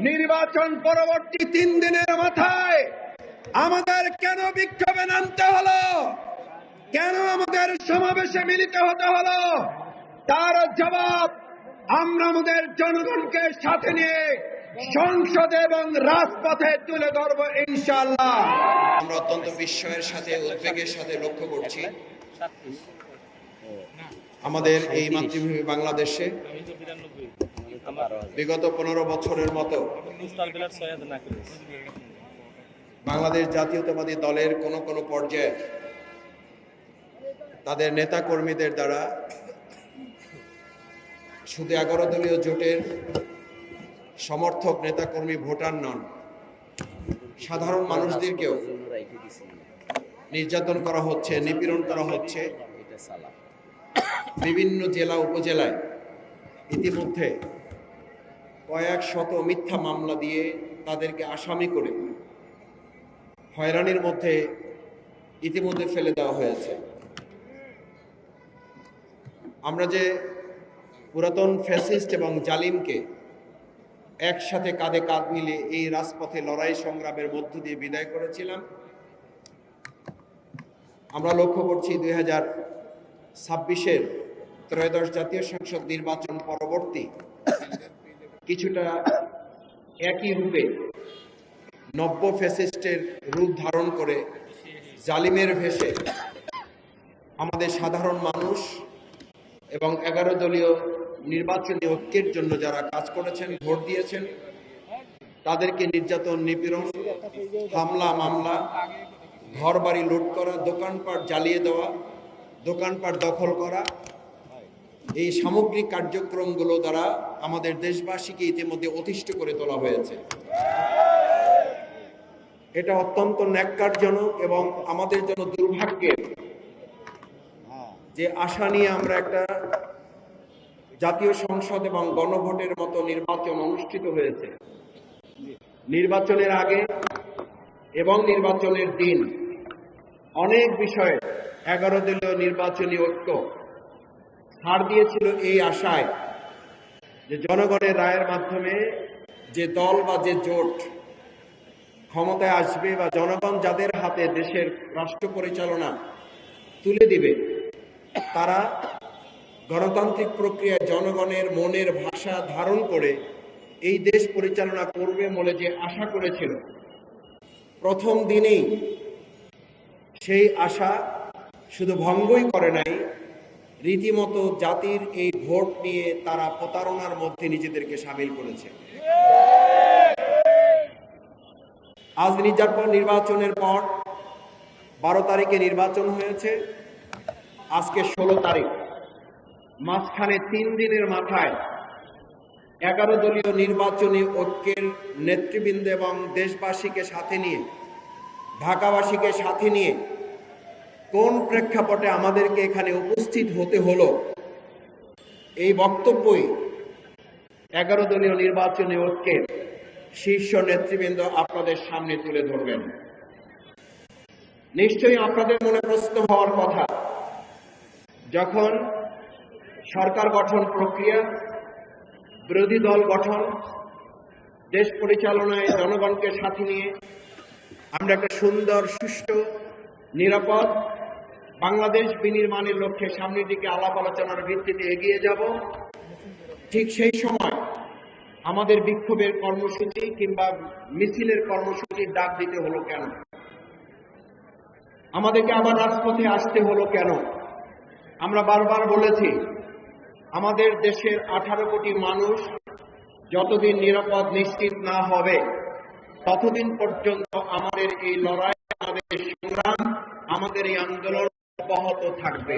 নির্বাচন পরবর্তী 3 দিনের মাথায় আমাদের কেন বিক্ষোভে নামতে হলো, কেন আমাদের সমাবেশে মিলিত হতে হলো, তার জবাব আমরা আমাদের জনগণকে সাথে নিয়ে সংসদে এবং রাজপথে তুলে ধরব ইনশাআল্লাহ। আমরা অত্যন্ত বিস্ময়ের সাথে উদ্বেগের সাথে লক্ষ্য করছি আমাদের এই মাতৃভূমি বাংলাদেশে বিগত 15 বছরের মতো বাংলাদেশ জাতীয়তাবাদী দলের কোন কোন পর্যায়ে তাদের নেতা কর্মীদের দ্বারা শুধু 11 দলীয় জোটের সমর্থক নেতা কর্মী ভোটার নন, সাধারণ মানুষদেরকেও নির্যাতন করা হচ্ছে, নিপীড়ন করা হচ্ছে। বিভিন্ন জেলা উপজেলায় ইতিমধ্যে কয়েক শত মিথ্যা মামলা দিয়ে তাদেরকে আসামি করে হয়রানির মধ্যে ইতিমধ্যে ফেলে দেওয়া হয়েছে। আমরা যে পুরাতন ফ্যাসিস্ট এবং জালিমকে একসাথে কাঁধে কাঁধ মিলিয়ে এই রাজপথে লড়াই সংগ্রামের মধ্য দিয়ে বিদায় করেছিলাম, আমরা লক্ষ্য করছি 2026-এর ত্রয়োদশ জাতীয় সংসদ নির্বাচন পরবর্তী কিছুটা একই রূপে নব্য ফ্যাসিস্টের রূপ ধারণ করে জালিমের ভেষে আমাদের সাধারণ মানুষ এবং 11 দলীয় নির্বাচনী ঐক্যের জন্য যারা কাজ করেছেন, ভোট দিয়েছেন, তাদেরকে নির্যাতন, নিপীড়ন, হামলা মামলা, ঘরবাড়ি লুট করা, দোকানপাট জ্বালিয়ে দেওয়া, দোকানপাট দখল করা, এই সামগ্রিক কার্যক্রমগুলো দ্বারা আমাদের দেশবাসীকে ইতিমধ্যে অতিষ্ঠ করে তোলা হয়েছে। এটা অত্যন্ত ন্যাক্কারজনক এবং আমাদের জন্য দুর্ভাগ্যের যে আশা নিয়ে আমরা একটা জাতীয় সংসদ এবং গণভোটের মতো নির্বাচন অনুষ্ঠিত হয়েছে, নির্বাচনের আগে এবং নির্বাচনের দিন অনেক বিষয়ে 11 দলীয় নির্বাচনী ঐক্য ছাড় দিয়েছিল এই আশায় যে জনগণের রায়ের মাধ্যমে যে দল বা যে জোট ক্ষমতায় আসবে বা জনগণ যাদের হাতে দেশের রাষ্ট্র পরিচালনা তুলে দিবে, তারা গণতান্ত্রিক প্রক্রিয়ায় জনগণের মনের ভাষা ধারণ করে এই দেশ পরিচালনা করবে বলে যে আশা করেছিল, প্রথম দিনেই সেই আশা শুধু ভঙ্গই করে নাই, রীতিমতো জাতির এই ভোট নিয়ে তারা প্রতারণার মধ্যে নিজেদেরকে সামিল করেছে। আজ নির্বাচনের পর 12 তারিখে নির্বাচন হয়েছে, আজকে 16 তারিখ, মাঝখানে 3 দিনের মাথায় 11 দলীয় নির্বাচনী ঐক্যের নেতৃবৃন্দ এবং দেশবাসীকে সাথে নিয়ে, ঢাকাবাসীকে সাথে নিয়ে কোন প্রেক্ষাপটে আমাদেরকে এখানে উপস্থিত হতে হলো, এই বক্তব্যই 11 দলীয় নির্বাচনী ঐক্যের শীর্ষ নেতৃবৃন্দ আপনাদের সামনে তুলে ধরবেন। নিশ্চয়ই আপনাদের মনে প্রশ্ন হওয়ার কথা, যখন সরকার গঠন প্রক্রিয়া, বিরোধী দল গঠন, দেশ পরিচালনায় জনগণকে সাথে নিয়ে আমরা একটা সুন্দর, সুষ্ঠু, নিরাপদ বাংলাদেশ বিনির্মাণের লক্ষ্যে সামনের দিকে আলাপ আলোচনার ভিত্তিতে এগিয়ে যাব, ঠিক সেই সময় আমাদের বিক্ষোভের কর্মসূচি কিংবা মিছিলের কর্মসূচির ডাক দিতে হলো কেন? আমাদেরকে আবার রাজপথে আসতে হলো কেন? আমরা বারবার বলেছি, আমাদের দেশের 18 কোটি মানুষ যতদিন নিরাপদ নিশ্চিত না হবে, ততদিন পর্যন্ত আমাদের এই লড়াই, আমাদের এই সংগ্রাম, আমাদের এই আন্দোলন অব্যাহত থাকবে।